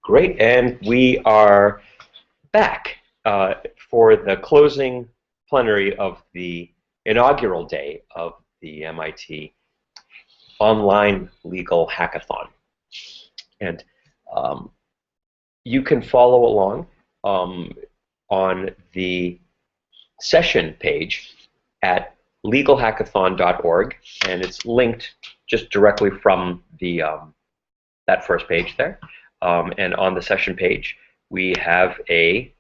Great, and we are back for the closing plenary of the inaugural day of the MIT Online Legal Hackathon. And you can follow along on the session page at legalhackathon.org, and it's linked just directly from the that first page there. And on the session page, we have a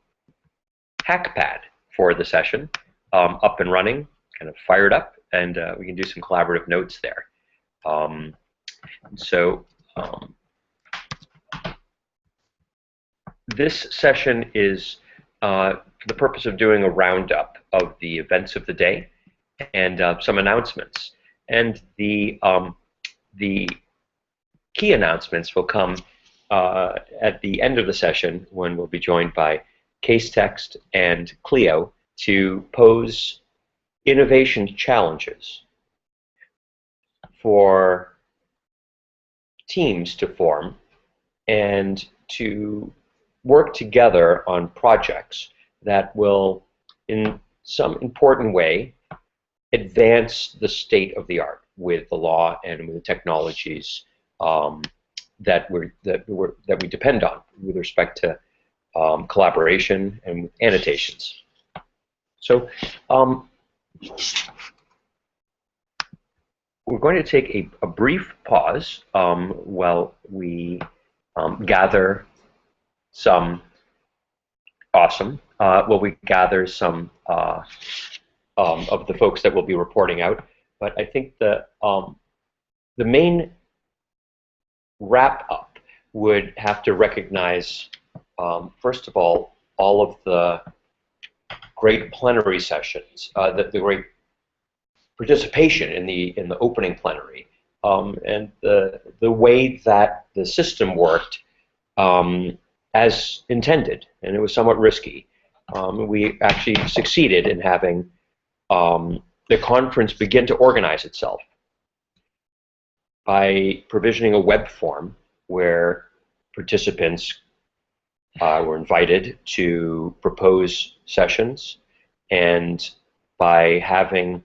hack pad for the session up and running, kind of fired up, and we can do some collaborative notes there. This session is for the purpose of doing a roundup of the events of the day and some announcements. And the key announcements will come at the end of the session, when we'll be joined by Casetext and Clio to pose innovation challenges for teams to form and to work together on projects that will, in some important way, advance the state of the art with the law and with the technologies that we depend on with respect to collaboration and with annotations. So we're going to take a brief pause while we gather some some of the folks that will be reporting out. But I think the main wrap-up would have to recognize, first of all of the great plenary sessions, the great participation in the opening plenary, and the way that the system worked as intended, and it was somewhat risky. We actually succeeded in having the conference begin to organize itself by provisioning a web form where participants were invited to propose sessions, and by having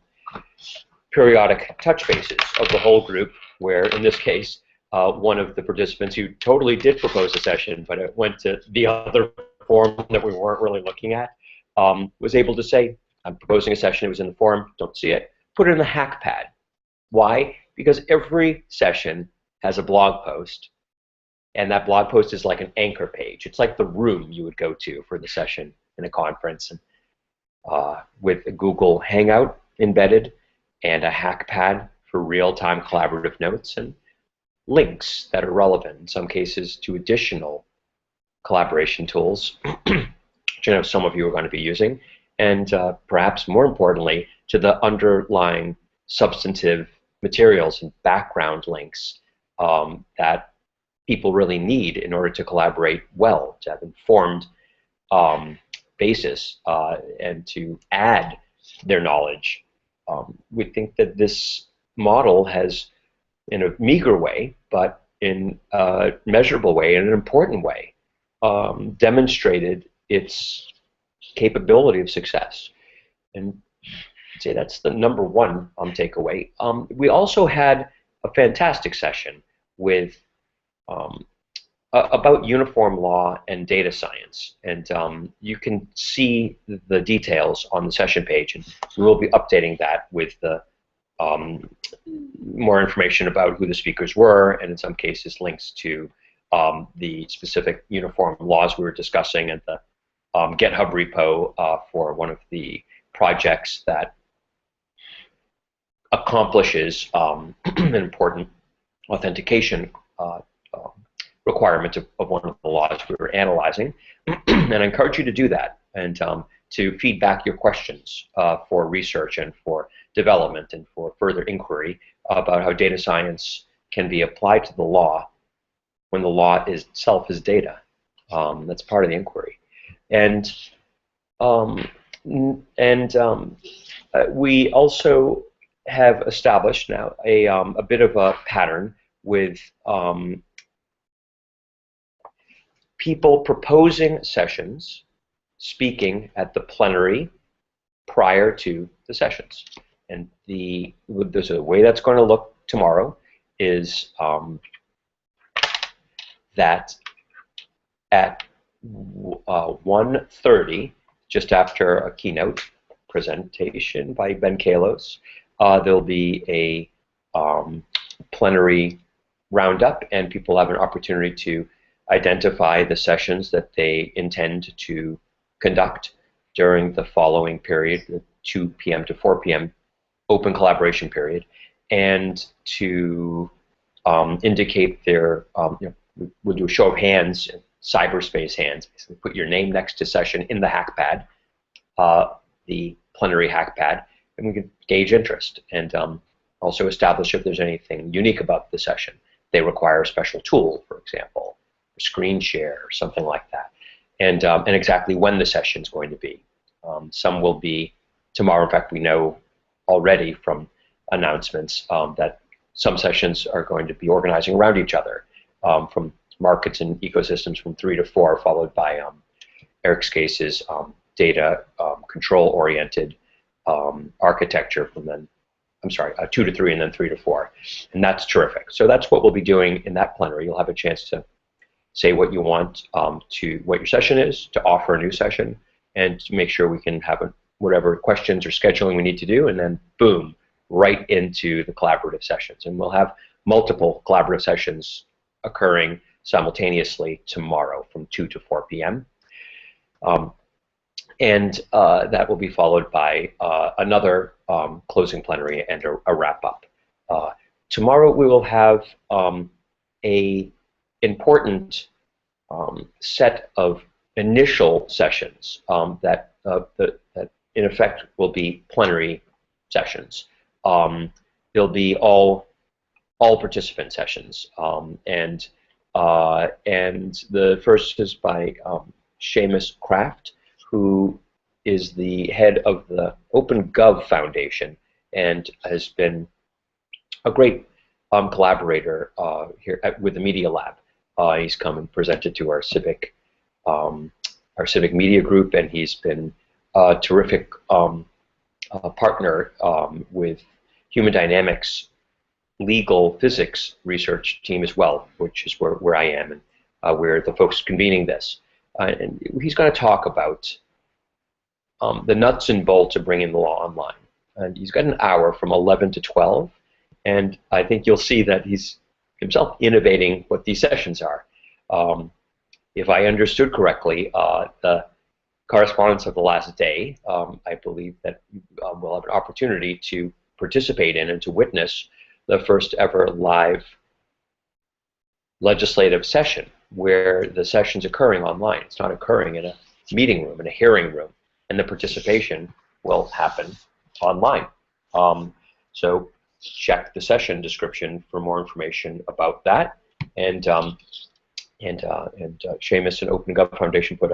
periodic touch bases of the whole group, where in this case one of the participants who totally did propose a session, but it went to the other form that we weren't really looking at, was able to say, I'm proposing a session, it was in the forum, don't see it, put it in the hack pad. Why? Because every session has a blog post, and that blog post is like an anchor page. It's like the room you would go to for the session in a conference, and with a Google Hangout embedded and a hack pad for real-time collaborative notes and links that are relevant, in some cases, to additional collaboration tools, which I know some of you are going to be using, and perhaps more importantly, to the underlying substantive materials and background links that people really need in order to collaborate well, to have informed basis and to add their knowledge. We think that this model has, in a meager way, but in a measurable way, in an important way, demonstrated its capability of success. And I'd say that's the number one takeaway. We also had a fantastic session with about uniform law and data science, and you can see the details on the session page, and we will be updating that with the more information about who the speakers were, and in some cases links to the specific uniform laws we were discussing, and the GitHub repo for one of the projects that accomplishes an important authentication requirement of one of the laws we were analyzing. And I encourage you to do that, and to feed back your questions for research and for development and for further inquiry about how data science can be applied to the law when the law itself is data. That's part of the inquiry. And we also have established now a bit of a pattern with people proposing sessions speaking at the plenary prior to the sessions. And there's a way that's going to look tomorrow is that at 1:30, just after a keynote presentation by Ben Kalos, there'll be a plenary roundup, and people have an opportunity to identify the sessions that they intend to conduct during the following period, the 2 p.m. to 4 p.m. open collaboration period, and to indicate their, we'll do a show of hands, cyberspace hands, basically put your name next to session in the hackpad, the plenary hackpad, and we can gauge interest and also establish if there's anything unique about the session. They require a special tool, for example, a screen share or something like that, and exactly when the session is going to be. Some will be tomorrow. In fact, we know already from announcements that some sessions are going to be organizing around each other, from markets and ecosystems from 3 to 4, followed by Eric's case's data control-oriented architecture from then, 2 to 3 and then 3 to 4. And that's terrific. So that's what we'll be doing in that plenary. You'll have a chance to say what you want what your session is, to offer a new session, and to make sure we can have whatever questions or scheduling we need to do, and then boom, right into the collaborative sessions. And we'll have multiple collaborative sessions occurring simultaneously tomorrow from 2 to 4 p.m. And that will be followed by another closing plenary and a wrap-up. Tomorrow we will have a important set of initial sessions that in effect will be plenary sessions. They'll be all participant sessions, and the first is by Seamus Kraft, who is the head of the OpenGov Foundation and has been a great collaborator here with the Media Lab. He's come and presented to our civic media group, and he's been a terrific partner with Human Dynamics legal physics research team as well, which is where I am, and we're the folks convening this. And he's going to talk about the nuts and bolts of bringing the law online. And he's got an hour from 11 to 12, and I think you'll see that he's himself innovating what these sessions are. If I understood correctly, the correspondence of the last day, I believe that we'll have an opportunity to participate in and to witness the first ever live legislative session where the session's occurring online. It's not occurring in a meeting room, in a hearing room, and the participation will happen online. So check the session description for more information about that. And Seamus and OpenGov Foundation put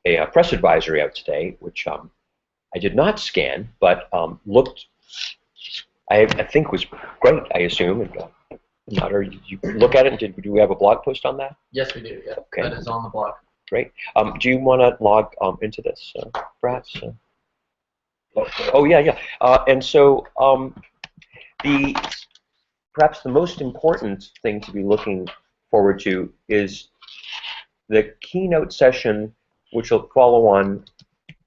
a press advisory out today, which I did not scan, but looked, I think was great, I assume. And, did you look at it? Do we have a blog post on that? Yes, we do. Yeah, okay. That is on the blog. Great. Do you want to log into this, perhaps? Oh yeah. And so perhaps the most important thing to be looking forward to is the keynote session, which will follow on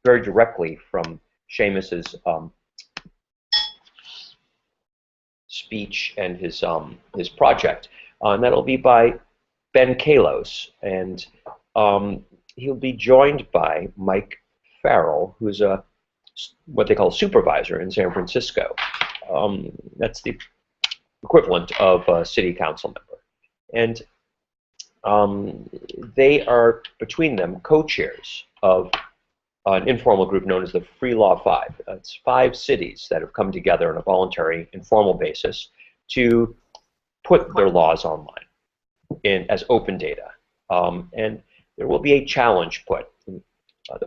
very directly from Seamus's speech and his project, and that'll be by Ben Kalos, and he'll be joined by Mike Farrell, who's what they call a supervisor in San Francisco. That's the equivalent of a city council member, and they are between them co-chairs of an informal group known as the Free Law 5. It's 5 cities that have come together on a voluntary, informal basis to put their laws online as open data. And there will be a challenge put. The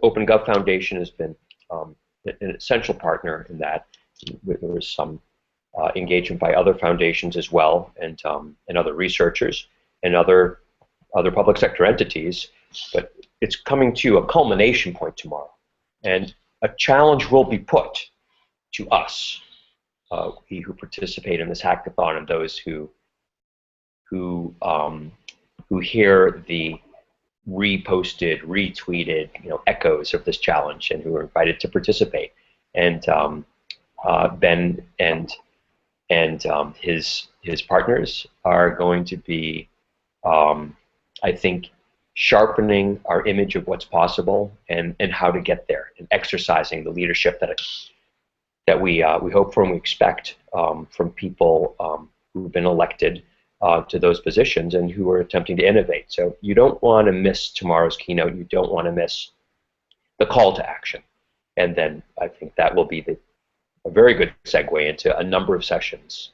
OpenGov Foundation has been an essential partner in that. There was some engagement by other foundations as well, and other researchers and other public sector entities but it's coming to a culmination point tomorrow, and a challenge will be put to us, we who participate in this hackathon, and those who hear the reposted, retweeted, echoes of this challenge, and who are invited to participate. And Ben and his partners are going to be, I think, sharpening our image of what's possible and how to get there, and exercising the leadership that we hope for and we expect from people who've been elected to those positions and who are attempting to innovate. So you don't want to miss tomorrow's keynote. You don't want to miss the call to action. And then I think that will be a very good segue into a number of sessions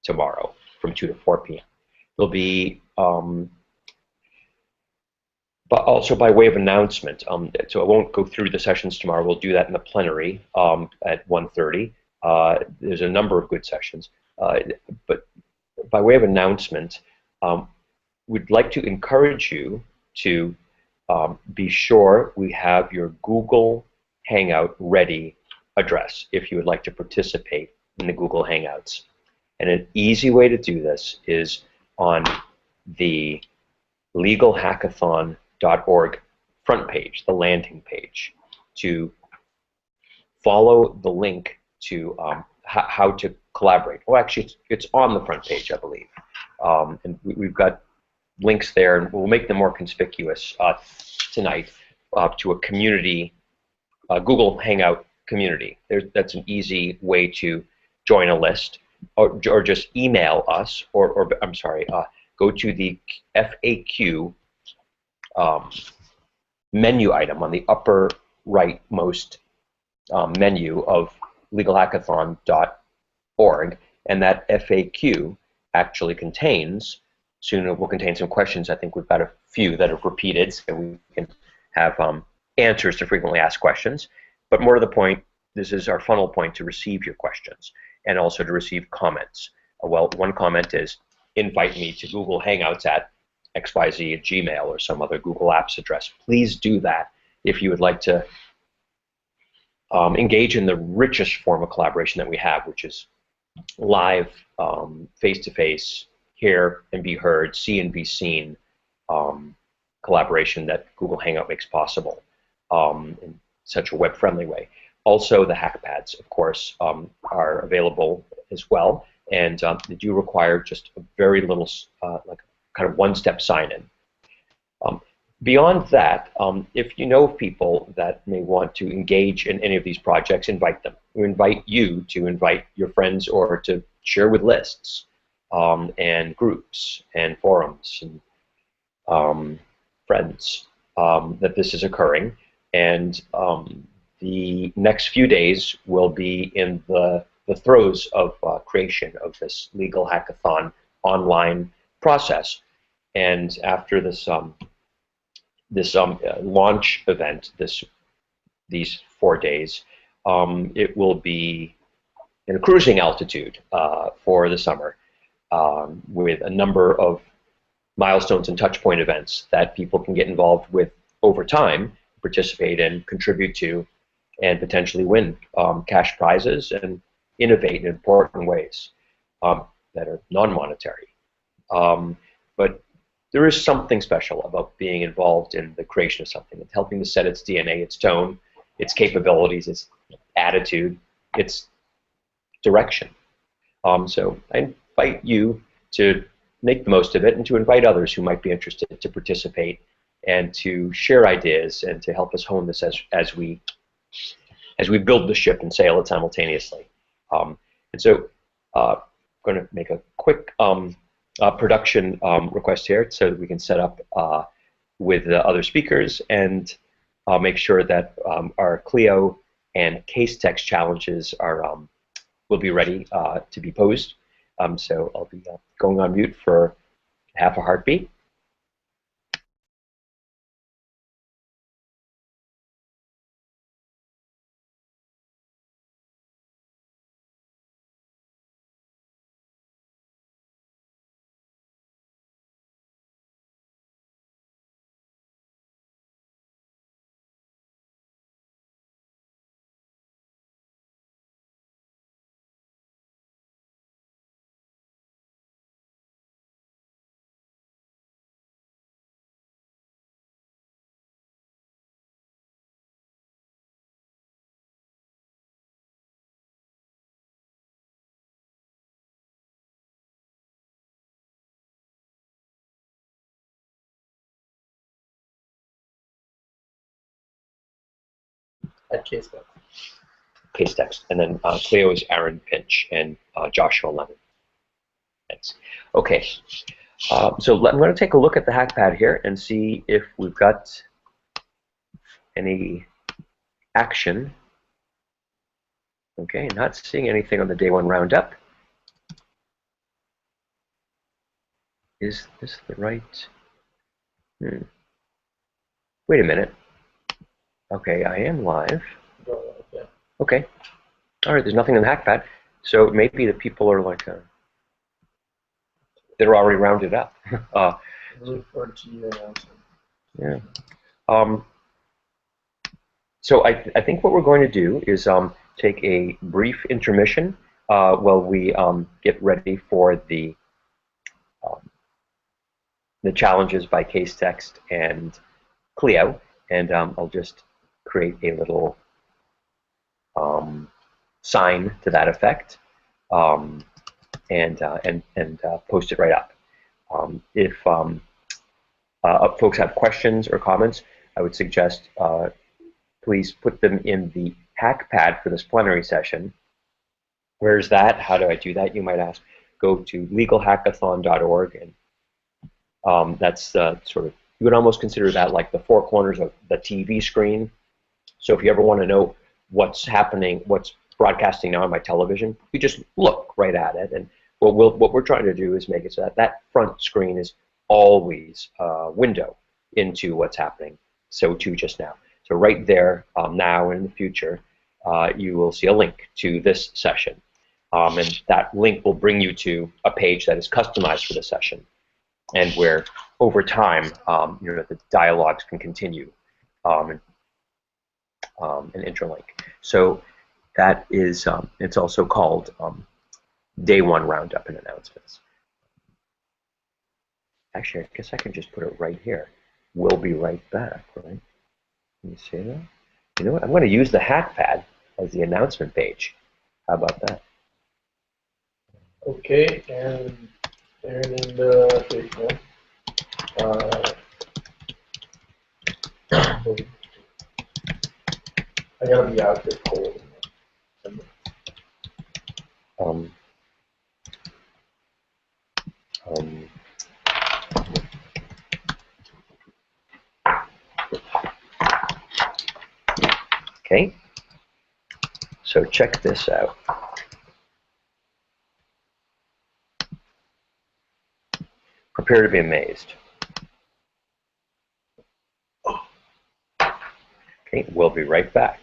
tomorrow from 2 to 4 p.m. There'll be, but also by way of announcement, so I won't go through the sessions tomorrow. We'll do that in the plenary at 1:30. There's a number of good sessions, but by way of announcement, we'd like to encourage you to be sure we have your Google Hangout ready address if you would like to participate in the Google Hangouts. And an easy way to do this is on the legalhackathon.org front page, the landing page, to follow the link to how to collaborate. Well, actually, it's on the front page, I believe. And we've got links there, and we'll make them more conspicuous tonight to a community, Google Hangout community. That's an easy way to join a list, or just email us, or I'm sorry, go to the FAQ menu item on the upper rightmost menu of legalhackathon.org, and that FAQ actually contains, soon it will contain some questions. I think we've got a few that have repeated, so we can have answers to frequently asked questions. But more to the point, this is our funnel point to receive your questions and also to receive comments. Well, one comment is, invite me to Google Hangouts at XYZ at Gmail or some other Google Apps address. Please do that if you would like to engage in the richest form of collaboration that we have, which is live, face-to-face, hear and be heard, see and be seen collaboration that Google Hangout makes possible in such a web-friendly way. Also, the hackpads, of course, are available as well, and they do require just a very little, like kind of one-step sign-in. Beyond that, if you know of people that may want to engage in any of these projects, invite them. We invite you to invite your friends or to share with lists and groups and forums and friends that this is occurring. And the next few days will be in the throes of creation of this legal hackathon online process. And after this launch event, these 4 days, it will be in a cruising altitude for the summer, with a number of milestones and touchpoint events that people can get involved with over time, participate in, contribute to, and potentially win cash prizes and innovate in important ways that are non-monetary. But there is something special about being involved in the creation of something. It's helping to set its DNA, its tone, its capabilities, its attitude, its direction. So I invite you to make the most of it and to invite others who might be interested to participate and to share ideas and to help us hone this as we build the ship and sail it simultaneously. And so I'm going to make a quick production request here so that we can set up with the other speakers, and make sure that our Clio and Casetext challenges will be ready to be posed. So I'll be going on mute for half a heartbeat. at Casetext. Casetext. And then Clio is Aaron Pinch and Joshua Lemon. Thanks. Okay. So I'm going to take a look at the hackpad here and see if we've got any action. Okay, not seeing anything on the day one roundup. Is this the right? Wait a minute. Okay, I am live. Okay. All right, there's nothing in the hackpad. So maybe the people are like, they're already rounded up. Yeah. So I think what we're going to do is take a brief intermission while we get ready for the challenges by Casetext and Clio, and I'll just create a little sign to that effect and post it right up. If folks have questions or comments, I would suggest please put them in the hackpad for this plenary session. Where's that? How do I do that? You might ask. Go to legalhackathon.org, and that's sort of, you would almost consider that like the four corners of the TV screen. So if you ever want to know what's happening, what's broadcasting now on my television, you just look right at it. And what we're trying to do is make it so that that front screen is always a window into what's happening. So too just now. So right there, now and in the future, you will see a link to this session. And that link will bring you to a page that is customized for the session, and where over time, the dialogues can continue and interlink. So that is, it's also called Day One Roundup and Announcements. Actually, I guess I can just put it right here. We'll be right back, right? Can you see that? You know what? I'm going to use the hackpad as the announcement page. How about that? Okay, and they're in the Facebook. I gotta be out there cold. Okay, so check this out. Prepare to be amazed. Okay, we'll be right back.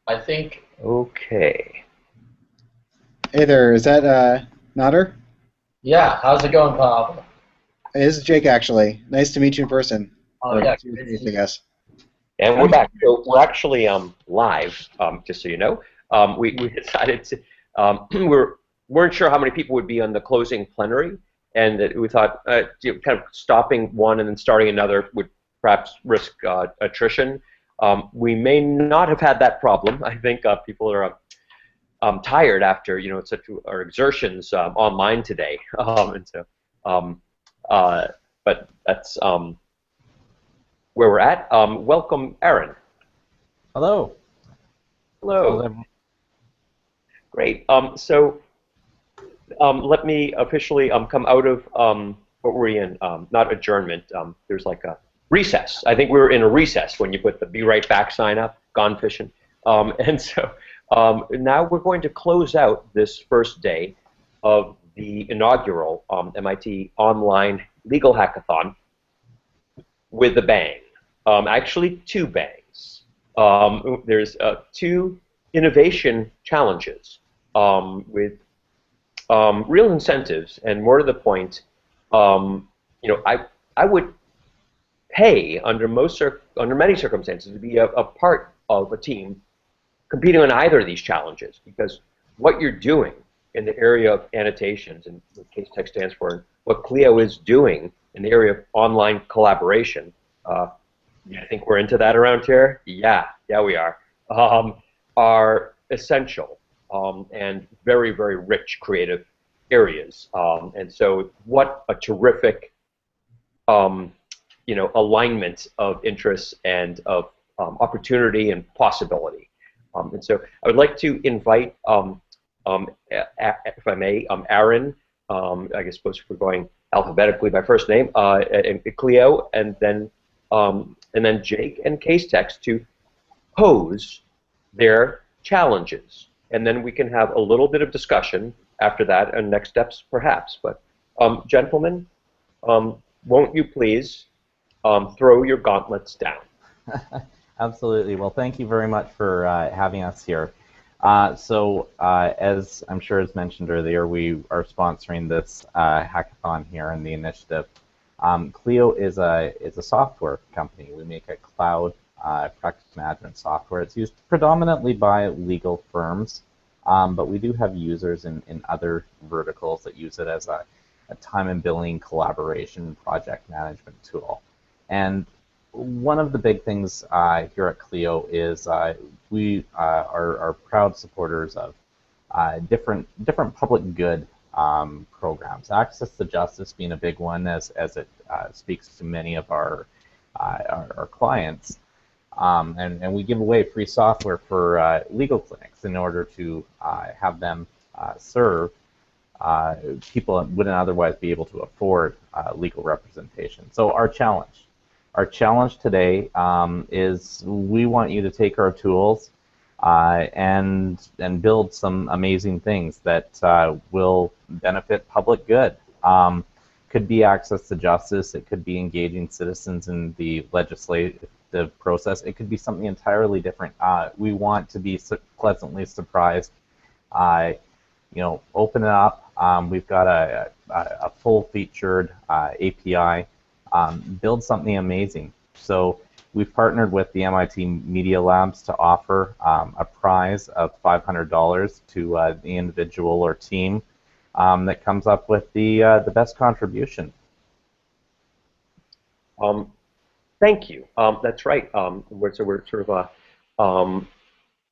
I think. Okay. Hey there, is that Nader? Yeah, how's it going, Pavel? Hey, this is Jake, actually. Nice to meet you in person. Oh, yeah. I guess. And we're back. So we're actually live, just so you know. We decided to, weren't sure how many people would be on the closing plenary, and that we thought kind of stopping one and then starting another would perhaps risk attrition. We may not have had that problem. I think people are tired after such our exertions online today, and so but that's where we're at. Welcome, Aaron. Hello. Hello. Great. So let me officially come out of what were we in? Not adjournment. There's like a recess. I think we were in a recess when you put the "Be Right Back" sign up. Gone fishing. And so now we're going to close out this first day of the inaugural MIT Online Legal Hackathon with a bang. Actually, two bangs. There's two innovation challenges with real incentives, and more to the point, I would pay under many circumstances to be a part of a team competing on either of these challenges, because what you're doing in the area of annotations, and what Casetext stands for, and what Clio is doing in the area of online collaboration. I think we're into that around here. Yeah, we are. Are essential and very, very rich creative areas. And so, what a terrific, alignment of interests and of opportunity and possibility. And so, I would like to invite, if I may, Aaron. I suppose if we're going alphabetically by first name, and Clio, and then Jake and Casetext to pose their challenges, and then we can have a little bit of discussion after that and next steps perhaps. But gentlemen, won't you please throw your gauntlets down? Absolutely. Well, thank you very much for having us here. As I'm sure as mentioned earlier, we are sponsoring this hackathon here in the initiative. Clio is a software company. We make a cloud practice management software. It's used predominantly by legal firms, but we do have users in other verticals that use it as a time and billing collaboration project management tool. And one of the big things here at Clio is we are proud supporters of different public good programs. Access to justice being a big one, as it speaks to many of our clients. And we give away free software for legal clinics in order to have them serve people that wouldn't otherwise be able to afford legal representation. So our challenge today is we want you to take our tools and build some amazing things that will benefit public good. Could be access to justice. It could be engaging citizens in the legislative process. It could be something entirely different. We want to be pleasantly surprised. Open it up. We've got a full-featured API. Build something amazing. So we've partnered with the MIT Media Labs to offer a prize of $500 to the individual or team that comes up with the best contribution. Thank you. That's right. We're sort of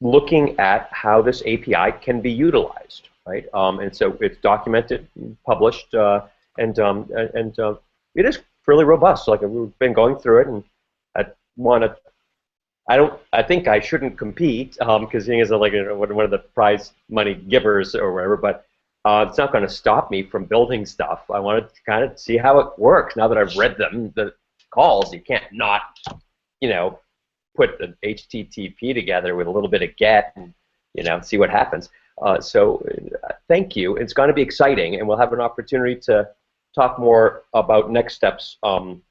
looking at how this API can be utilized, right? And so it's documented, published, and it is fairly robust. Like we've been going through it, and I I think I shouldn't compete because seeing as like one of the prize money givers or whatever, but it's not going to stop me from building stuff. I wanted to kind of see how it works now that I've read them. The calls, you can't not, put the HTTP together with a little bit of GET and see what happens. So thank you. It's going to be exciting, and we'll have an opportunity to talk more about next steps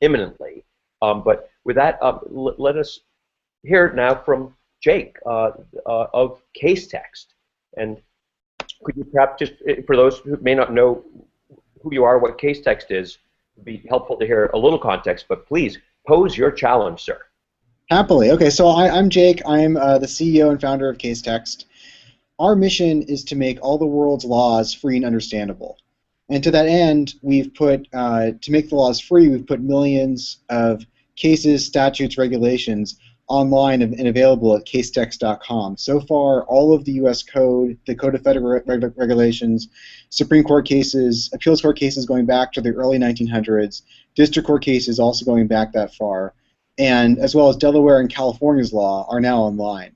imminently. But with that, let us hear now from Jake of Casetext. And could you perhaps just, for those who may not know who you are, what Casetext is, it would be helpful to hear a little context, but please pose your challenge, sir. Happily. Okay, so I'm Jake. I'm the CEO and founder of Casetext. Our mission is to make all the world's laws free and understandable. And to that end, we've put, to make the laws free, we've put millions of cases, statutes, regulations online and available at casetext.com. So far, all of the U.S. Code, the Code of Federal Regulations, Supreme Court cases, appeals court cases going back to the early 1900s, district court cases also going back that far, and as well as Delaware and California's law are now online.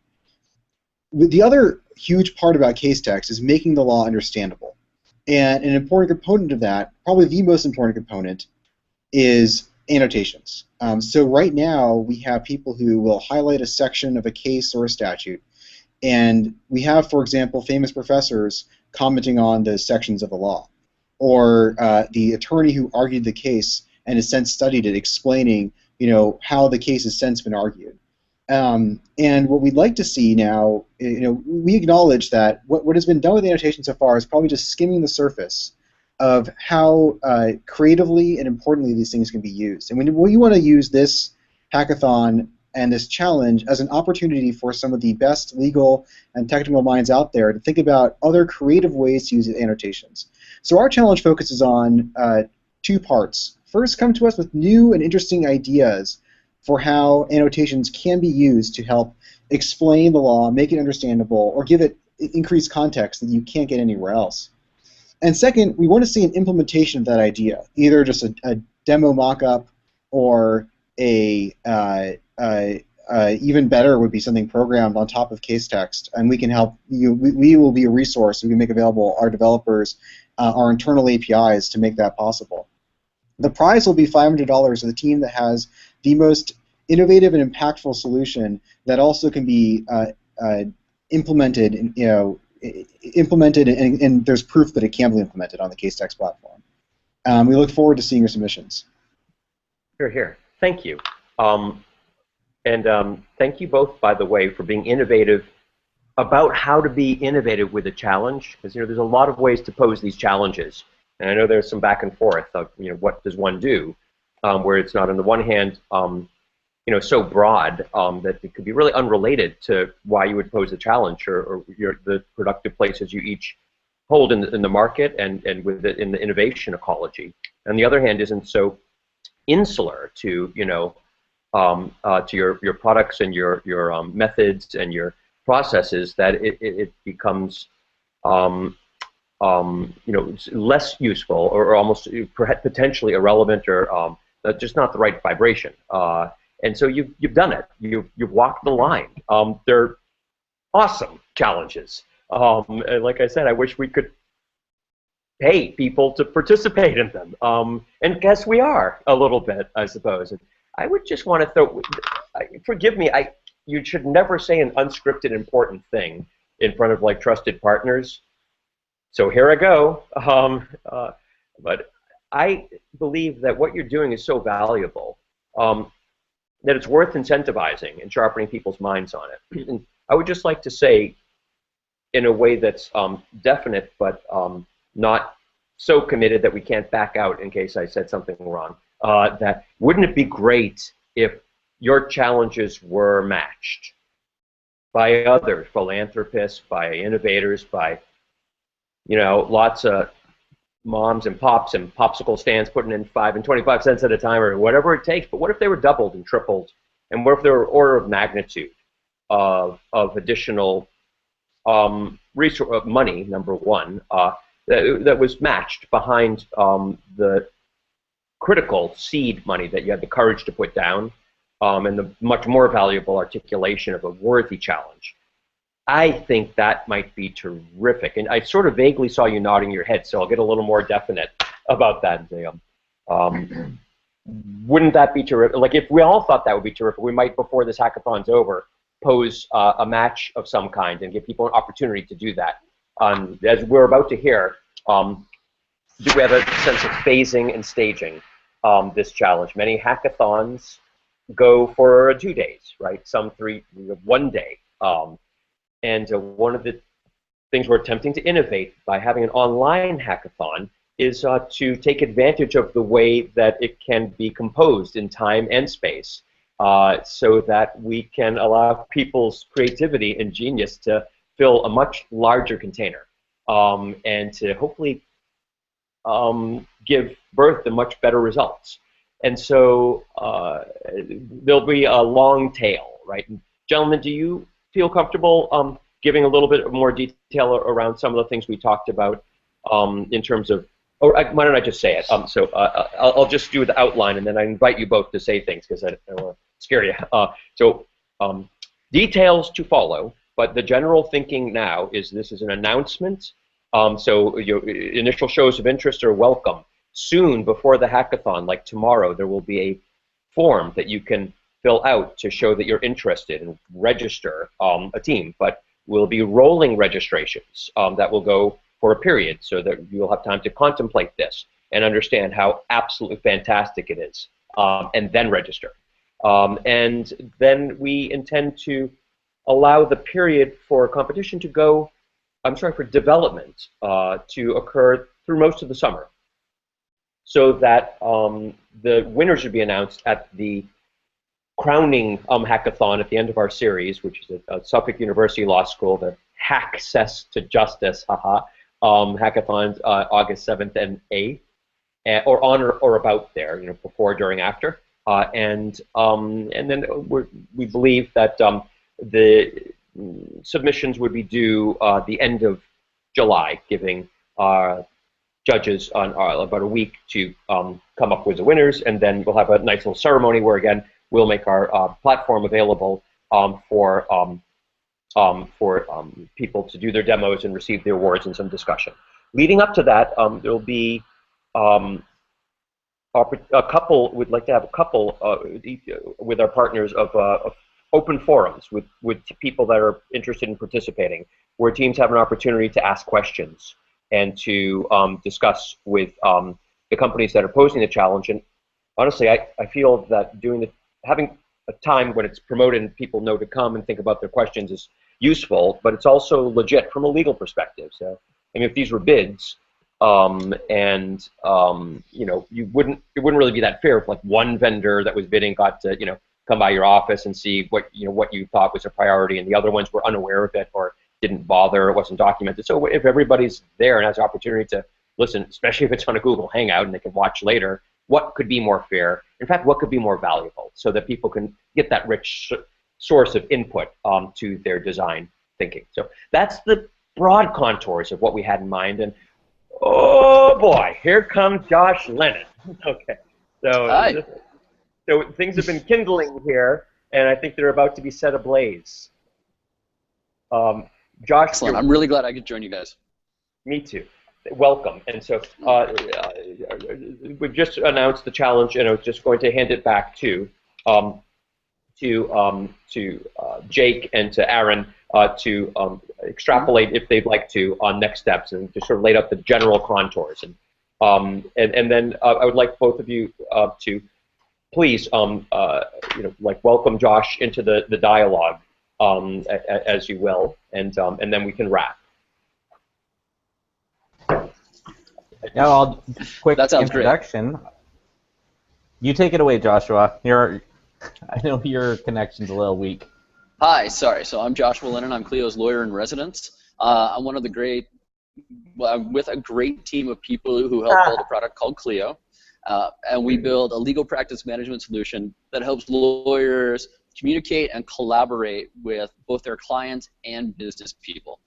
The other huge part about Casetext is making the law understandable. And an important component of that, probably the most important component, is annotations. So right now, we have people who will highlight a section of a case or a statute, and we have, for example, famous professors commenting on the sections of the law, or the attorney who argued the case and has since studied it, explaining, how the case has since been argued. And what we'd like to see now, we acknowledge that what has been done with the annotation so far is probably just skimming the surface of how creatively and importantly these things can be used. And we want to use this hackathon and this challenge as an opportunity for some of the best legal and technical minds out there to think about other creative ways to use annotations. So our challenge focuses on two parts. First, come to us with new and interesting ideas for how annotations can be used to help explain the law, make it understandable, or give it increased context that you can't get anywhere else. And second, we want to see an implementation of that idea, either just a demo mock-up or even better would be something programmed on top of Casetext, and we can help you. We will be a resource. We can make available our developers, our internal APIs to make that possible. The prize will be $500 to the team that has the most innovative and impactful solution that also can be implemented, and there's proof that it can be implemented on the Casetext platform. We look forward to seeing your submissions. Here. Thank you. Thank you both, by the way, for being innovative about how to be innovative with a challenge, because there's a lot of ways to pose these challenges. And I know there's some back and forth of, what does one do, where it's not on the one hand, so broad that it could be really unrelated to why you would pose a challenge or the productive places you each hold in the market and in the innovation ecology. And the other hand isn't so insular to your products and your methods and your processes that it becomes less useful or almost potentially irrelevant or just not the right vibration. And so you've done it. You've walked the line. They're awesome challenges. And like I said, I wish we could pay people to participate in them. And guess we are a little bit, I suppose. And I would just want to throw, forgive me, you should never say an unscripted important thing in front of trusted partners. So here I go. But I believe that what you're doing is so valuable that it's worth incentivizing and sharpening people's minds on it. And I would just like to say, in a way that's definite but not so committed that we can't back out in case I said something wrong, that wouldn't it be great if your challenges were matched by other philanthropists, by innovators, by lots of moms and pops and popsicle stands putting in 5 and 25 cents at a time or whatever it takes. But what if they were doubled and tripled? And what if there were order of magnitude of additional money, number one, that was matched behind the critical seed money that you had the courage to put down and the much more valuable articulation of a worthy challenge. I think that might be terrific. And I sort of vaguely saw you nodding your head, so I'll get a little more definite about that. Wouldn't that be terrific? Like, if we all thought that would be terrific, we might, before this hackathon's over, pose a match of some kind and give people an opportunity to do that. As we're about to hear, do we have a sense of phasing and staging this challenge? Many hackathons go for 2 days, right? Some 1 day. And one of the things we're attempting to innovate by having an online hackathon is to take advantage of the way that it can be composed in time and space, so that we can allow people's creativity and genius to fill a much larger container, and to hopefully give birth to much better results. And so there'll be a long tail, right? And gentlemen, do you feel comfortable giving a little bit more detail around some of the things we talked about in terms of, or why don't I just say it? I'll just do the outline, and then I invite you both to say things, because I don't want to scare you. Details to follow, but the general thinking now is this is an announcement. So initial shows of interest are welcome. Soon, before the hackathon, like tomorrow, there will be a form that you can fill out to show that you're interested and register a team. But we'll be rolling registrations that will go for a period, so that you'll have time to contemplate this and understand how absolutely fantastic it is, and then register. And then we intend to allow the period for competition to go, for development to occur through most of the summer, so that the winners should be announced at the crowning hackathon at the end of our series, which is at Suffolk University Law School, the Haccess to Justice, hackathons, August 7th and 8th, or on or about there, before, during, after, and then we believe that the submissions would be due the end of July, giving judges about a week to come up with the winners, and then we'll have a nice little ceremony where, again, we'll make our platform available for people to do their demos and receive their awards and some discussion. Leading up to that, there'll be a couple. We'd like to have a couple with our partners of open forums with people that are interested in participating, where teams have an opportunity to ask questions and to discuss with the companies that are posing the challenge. And honestly, I feel that having a time when it's promoted and people know to come and think about their questions is useful, but it's also legit from a legal perspective. So, I mean, if these were bids, it wouldn't really be that fair if, like, one vendor that was bidding got to come by your office and see what you thought was a priority, and the other ones were unaware of it or didn't bother, it wasn't documented. So if everybody's there and has the opportunity to listen, especially if it's on a Google Hangout and they can watch later, what could be more fair? In fact, what could be more valuable, so that people can get that rich source of input to their design thinking? So that's the broad contours of what we had in mind. And oh boy, here comes Josh Lennon. Okay, so so things have been kindling here, and I think they're about to be set ablaze. Josh, excellent. I'm really glad I could join you guys. Me too. Welcome. And so we've just announced the challenge, and I was just going to hand it back to Jake and to Aaron to extrapolate, if they'd like to, on next steps, and just sort of laid out the general contours. And then I would like both of you to please welcome Josh into the dialogue, as you will, and then we can wrap. Yeah, I'll quick That sounds introduction. great. You take it away, Joshua. I know your connection's a little weak. Hi, sorry. So I'm Joshua Lennon. I'm Clio's lawyer in residence. I'm one of the I'm with a great team of people who help build a product called Clio, and we build a legal practice management solution that helps lawyers communicate and collaborate with both their clients and business people.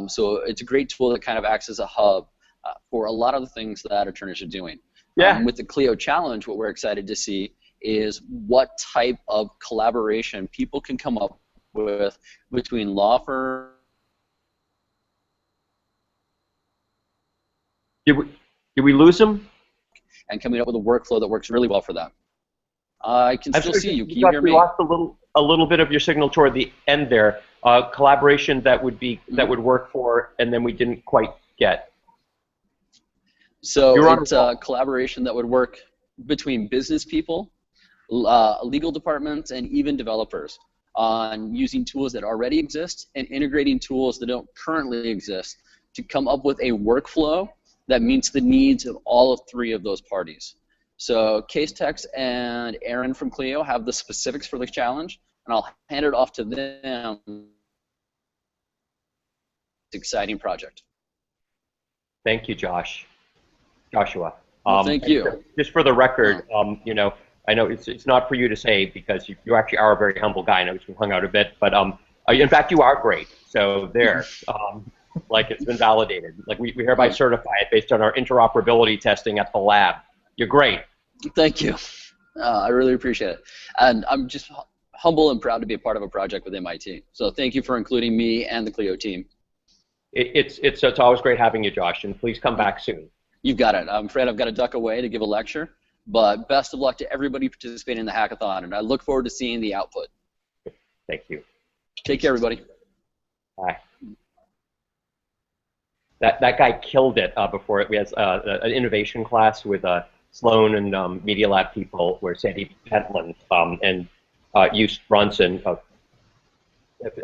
So it's a great tool that kind of acts as a hub for a lot of the things that attorneys are doing. Yeah. With the Clio challenge, what we're excited to see is what type of collaboration people can come up with between law firms. Did we lose him? And coming up with a workflow that works really well for them. I can still see you. Can you hear We me? lost a little bit of your signal toward the end there. Collaboration that would work for, and then we didn't quite get. So it's collaboration that would work between business people, legal departments, and even developers on using tools that already exist and integrating tools that don't currently exist to come up with a workflow that meets the needs of all of three of those parties. So Casetext and Aaron from Clio have the specifics for the challenge, and I'll hand it off to them. It's an exciting project. Thank you, Joshua. Well, thank you. Just for the record, you know, I know it's not for you to say because you actually are a very humble guy. I know you hung out a bit, but in fact, you are great. So there. Like it's been validated. Like we hereby certify it based on our interoperability testing at the lab. You're great. Thank you. I really appreciate it. And I'm just humble and proud to be a part of a project with MIT. So thank you for including me and the Clio team. It's always great having you, Josh, and please come back soon. You've got it. I'm afraid I've got to duck away to give a lecture, but best of luck to everybody participating in the hackathon, and I look forward to seeing the output. Thank you. Take care, everybody. Bye. That guy killed it before. We had an innovation class with Sloan and Media Lab people where Sandy Pentland and Eust Brunson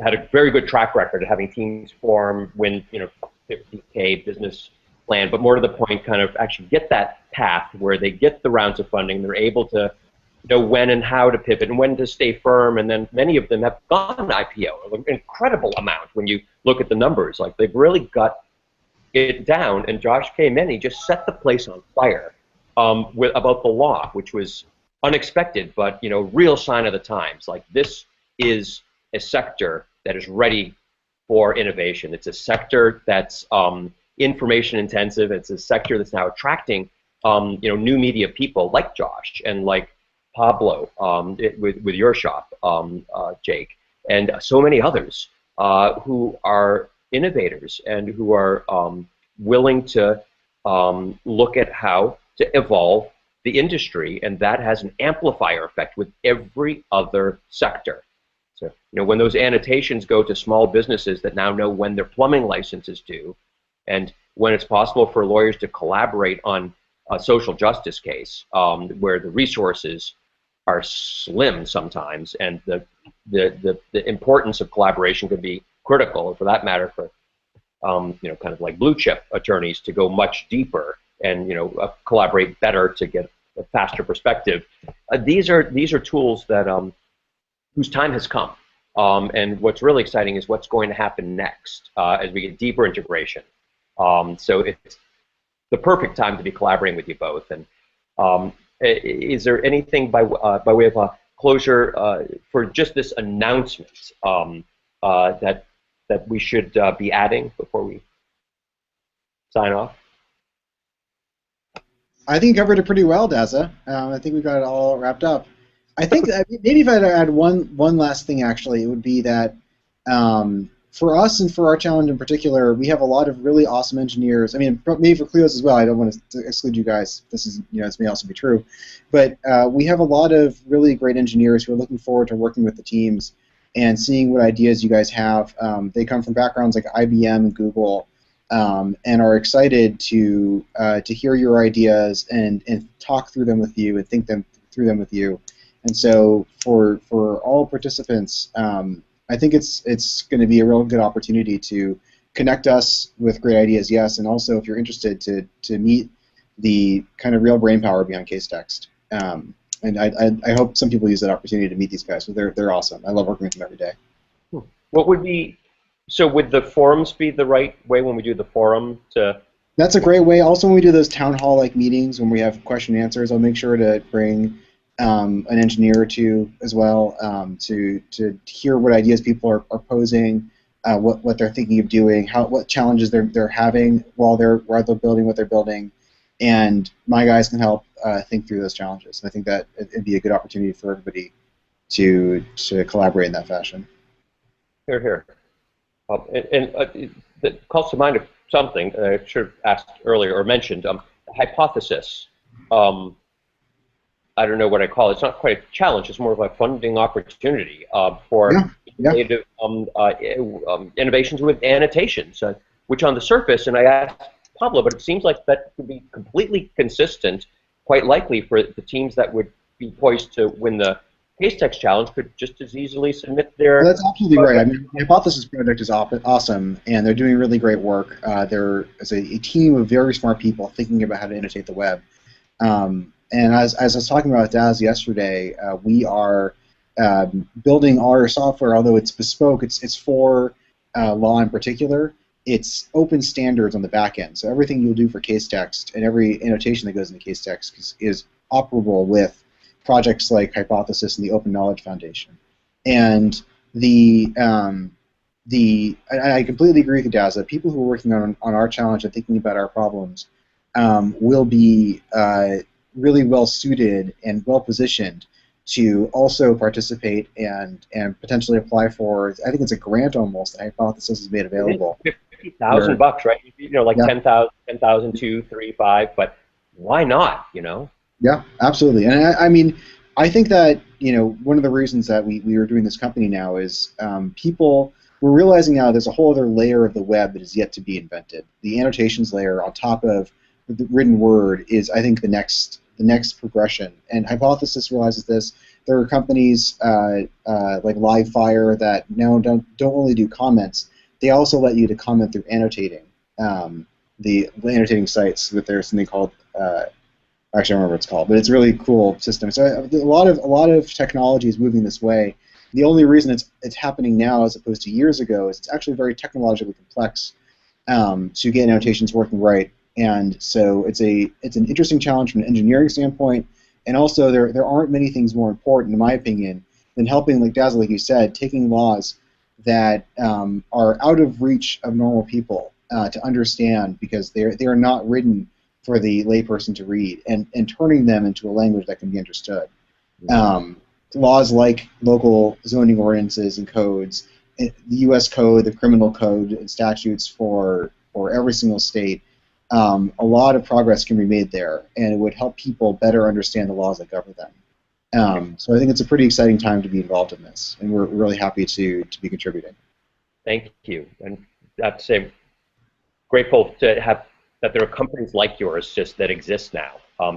had a very good track record of having teams form, win, you know, 50K business plan, but more to the point, kind of actually get that path where they get the rounds of funding, they're able to know when and how to pivot and when to stay firm, and then many of them have gone IPO, an incredible amount when you look at the numbers. Like they've really got it down, and Josh came in, he just set the place on fire about the law, which was unexpected, but you know, real sign of the times. Like this is a sector that is ready for innovation. It's a sector that's information intensive. It's a sector that's now attracting you know, new media people like Josh and like Pablo with your shop, Jake, and so many others who are innovators and who are willing to look at how to evolve the industry, and that has an amplifier effect with every other sector. So, you know, when those annotations go to small businesses that now know when their plumbing license is due, and when it's possible for lawyers to collaborate on a social justice case where the resources are slim sometimes, and the importance of collaboration could be critical, for that matter, for you know, kind of like blue chip attorneys to go much deeper and you know collaborate better to get a faster perspective. These are tools that whose time has come, and what's really exciting is what's going to happen next as we get deeper integration. So it's the perfect time to be collaborating with you both. And is there anything by way of a closure for just this announcement that we should be adding before we sign off? I think you covered it pretty well, Daza. I think we've got it all wrapped up. I think that maybe if I had to add one last thing, actually, it would be that for us and for our challenge in particular, we have a lot of really awesome engineers. I mean, maybe for Clio's as well. I don't want to exclude you guys. This is, you know, this may also be true, but we have a lot of really great engineers who are looking forward to working with the teams and seeing what ideas you guys have. They come from backgrounds like IBM and Google, and are excited to hear your ideas and talk through them with you and think through them with you. And so for all participants, I think it's going to be a real good opportunity to connect us with great ideas, yes, and also if you're interested to meet the kind of real brainpower behind Casetext. And I hope some people use that opportunity to meet these guys. So they're awesome. I love working with them every day. What would be, so would the forums be the right way when we do the forum to? That's a great way. Also, when we do those town hall-like meetings, when we have question and answers, I'll make sure to bring an engineer or two as well to hear what ideas people are posing, what they're thinking of doing, what challenges they're having while they're building what they're building, and my guys can help think through those challenges. And I think that it'd be a good opportunity for everybody to collaborate in that fashion. Here, here. That calls to mind of something I should have asked earlier or mentioned. Hypothesis. I don't know what I call it. It's not quite a challenge. It's more of a funding opportunity for innovative innovations with annotations, which on the surface, and I asked Pablo, but it seems like that could be completely consistent, quite likely for the teams that would be poised to win the Casetext Challenge could just as easily submit their... Well, that's absolutely right. I mean, the Hypothesis project is awesome, and they're doing really great work. There is a team of very smart people thinking about how to annotate the web. And as I was talking about with Daz yesterday, we are building our software, although it's bespoke, it's for law in particular. It's open standards on the back end. So everything you'll do for Casetext and every annotation that goes into Casetext is operable with projects like Hypothesis and the Open Knowledge Foundation. And I completely agree with you, Daz, that people who are working on our challenge and thinking about our problems will be really well suited and well positioned to also participate and potentially apply for, I think it's a grant almost, that Hypothesis has made available. $50,000, right? You know, like 10,000, 2, 3, 5, but why not, you know? Yeah, absolutely. And I mean, I think that, you know, one of the reasons that we are doing this company now is we're realizing now there's a whole other layer of the web that is yet to be invented. The annotations layer on top of the written word is, I think, the next progression. And Hypothesis realizes this. There are companies like Livefire that now don't only do comments, they also let you to comment through annotating. The annotating sites with their something called actually, I don't remember what it's called, but it's a really cool system. So a lot of technology is moving this way. The only reason it's happening now as opposed to years ago is it's actually very technologically complex to get annotations working right. And so it's an interesting challenge from an engineering standpoint, and also there aren't many things more important, in my opinion, than helping, like Dazzle, like you said, taking laws that are out of reach of normal people to understand because they are not written for the layperson to read, and turning them into a language that can be understood. Laws like local zoning ordinances and codes, the U.S. code, the criminal code, and statutes for every single state, a lot of progress can be made there, and it would help people better understand the laws that govern them. So I think it's a pretty exciting time to be involved in this, and we're really happy to be contributing. Thank you, and that's grateful to have that there are companies like yours just that exist now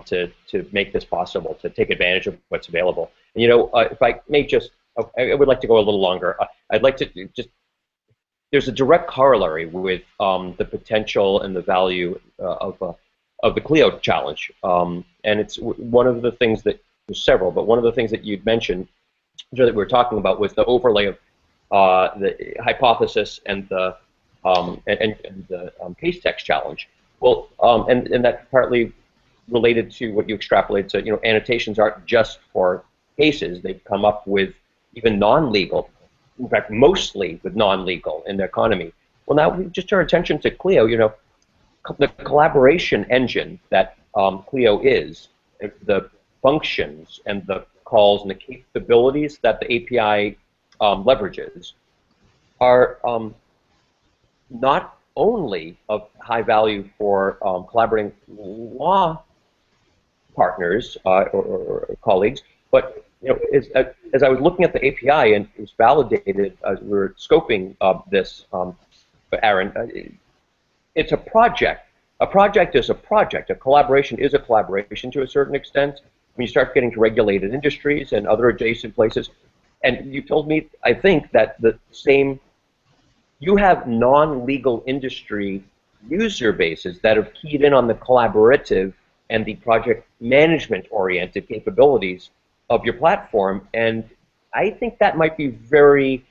to make this possible, to take advantage of what's available. And, you know, if I may just, I would like to go a little longer. I'd like to just, there's a direct corollary with the potential and the value of the Clio challenge. And it's one of the things that, there's several, but one of the things that you'd mentioned, that we were talking about, was the overlay of the Hypothesis and the Casetext challenge. Well, and that partly related to what you extrapolated. So, you know, annotations aren't just for cases. They've come up with even non-legal, in fact, mostly with non-legal in the economy. Well, now we just turn attention to Clio. You know, the collaboration engine that Clio is, the functions and the calls and the capabilities that the API leverages are not only of high value for collaborating law partners or colleagues, but, you know, as I was looking at the API and it was validated as we were scoping this, Aaron, it's a project. A project is a project. A collaboration is a collaboration to a certain extent. When you start getting to regulated industries and other adjacent places, and you told me, I think, that the same. You have non-legal industry user bases that have keyed in on the collaborative and the project management-oriented capabilities of your platform, and I think that might be very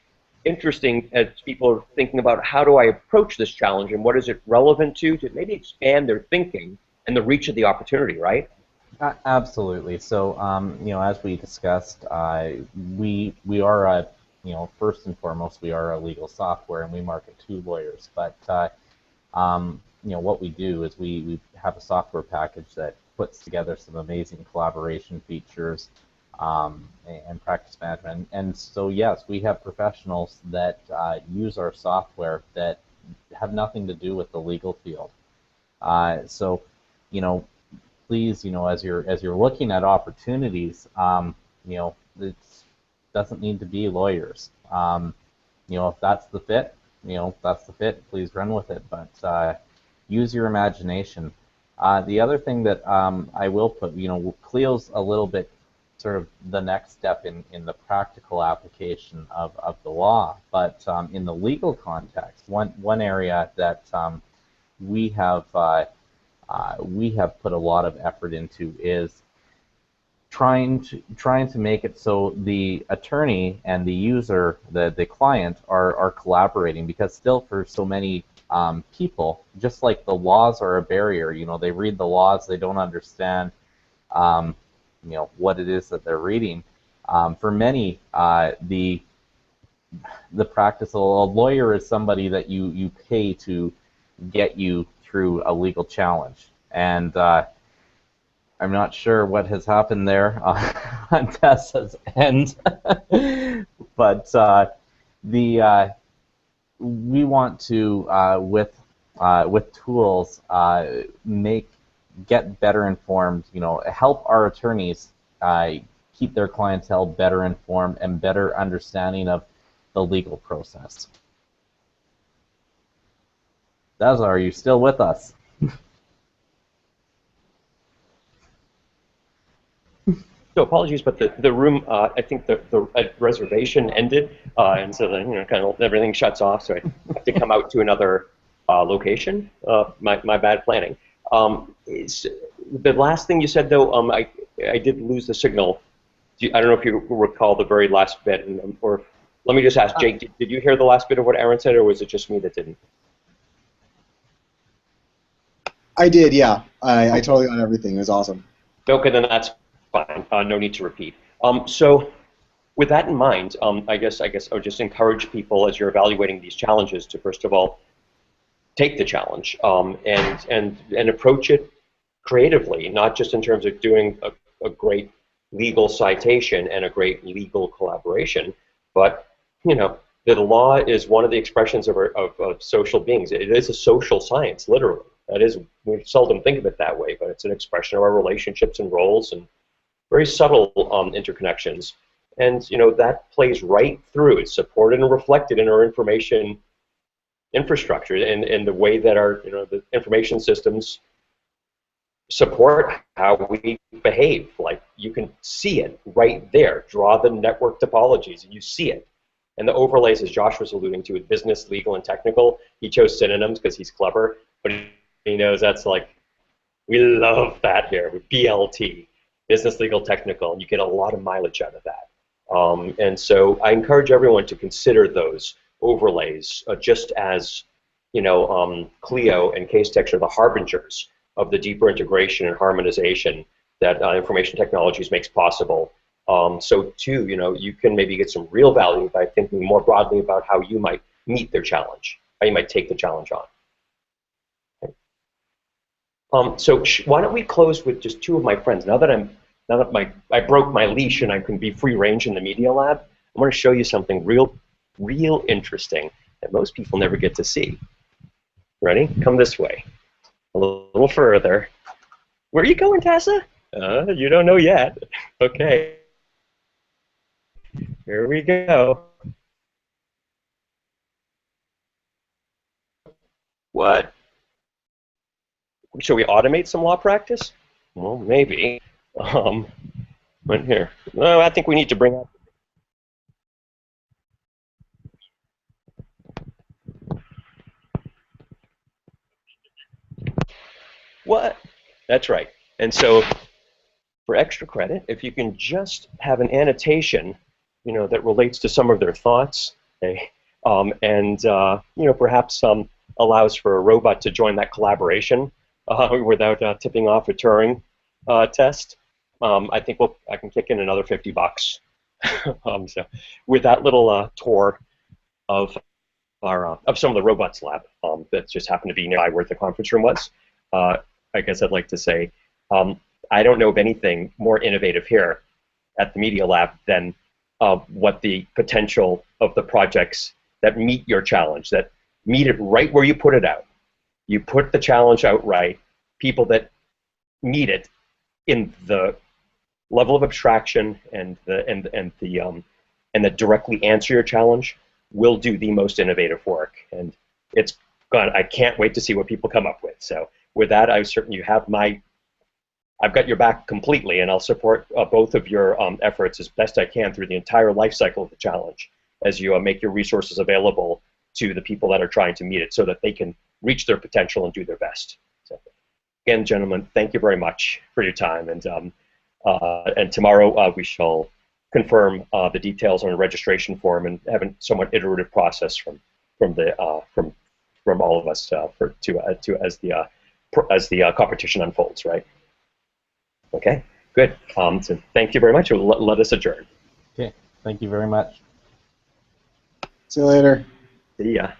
interesting as people are thinking about how do I approach this challenge and what is it relevant to maybe expand their thinking and the reach of the opportunity, right? Absolutely. So, you know, as we discussed, we are a, you know, first and foremost, we are a legal software and we market to lawyers. But, what we do is we have a software package that puts together some amazing collaboration features and practice management. And so yes, we have professionals that use our software that have nothing to do with the legal field. So, please, as you're looking at opportunities, it doesn't need to be lawyers. If that's the fit, that's the fit. Please run with it, but use your imagination. The other thing that I will put, Clio's a little bit sort of the next step in the practical application of the law, but in the legal context, one area that we have put a lot of effort into is trying to make it so the attorney and the user, the client, are collaborating, because still for so many people, just like the laws are a barrier, they read the laws, they don't understand what it is that they're reading. For many, the practice, a lawyer is somebody that you pay to get you through a legal challenge, and I'm not sure what has happened there on Tessa's end, but we want to with tools get better informed. Help our attorneys keep their clientele better informed and better understanding of the legal process. Tessa, are you still with us? So apologies, but the room, I think the reservation ended, and so then kind of everything shuts off. So I have to come out to another location. My bad planning. The last thing you said though, I did lose the signal. I don't know if you recall the very last bit, or let me just ask Jake. Did you hear the last bit of what Aaron said, or was it just me that didn't? I did, yeah. I totally got everything. It was awesome. Okay, then that's fine. No need to repeat. So, with that in mind, I guess I would just encourage people as you're evaluating these challenges to first of all take the challenge and approach it creatively, not just in terms of doing a great legal citation and a great legal collaboration, but the law is one of the expressions of social beings. It is a social science, literally. That is, we seldom think of it that way, but it's an expression of our relationships and roles and very subtle interconnections. And that plays right through. It's supported and reflected in our information infrastructure and the way that our the information systems support how we behave. Like, you can see it right there. Draw the network topologies and you see it. And the overlays, as Josh was alluding to, with business, legal, and technical, he chose synonyms because he's clever, but he knows that's like, we love that here with BLT, business, legal, technical, and you get a lot of mileage out of that. And so I encourage everyone to consider those overlays just as Clio and Casetext are the harbingers of the deeper integration and harmonization that information technologies makes possible. So too, you can maybe get some real value by thinking more broadly about how you might meet their challenge, how you might take the challenge on. Okay. So why don't we close with just two of my friends? Now that I broke my leash and I can be free range in the Media Lab, I want to show you something real interesting that most people never get to see. Ready? Come this way. A little further. Where are you going, Tessa? You don't know yet. Okay. Here we go. What? Should we automate some law practice? Well, maybe. But here. No, I think we need to bring up. What? That's right. And so, for extra credit, if you can just have an annotation, that relates to some of their thoughts, okay, and perhaps allows for a robot to join that collaboration without tipping off a Turing test, I think I can kick in another $50. So with that little tour of of some of the robots lab that just happened to be nearby where the conference room was. I guess I'd like to say I don't know of anything more innovative here at the Media Lab than what the potential of the projects that meet your challenge, that meet it right where you put it out. You put the challenge out right, people that meet it in the level of abstraction and that directly answer your challenge will do the most innovative work. And it's gone. I can't wait to see what people come up with. So with that, I've got your back completely, and I'll support both of your efforts as best I can through the entire life cycle of the challenge as you make your resources available to the people that are trying to meet it so that they can reach their potential and do their best. So, again, gentlemen, thank you very much for your time. And tomorrow we shall confirm the details on a registration form and have a somewhat iterative process from all of us as the competition unfolds. Right. Okay. Good. So thank you very much. Let us adjourn. Okay. Thank you very much. See you later. See ya.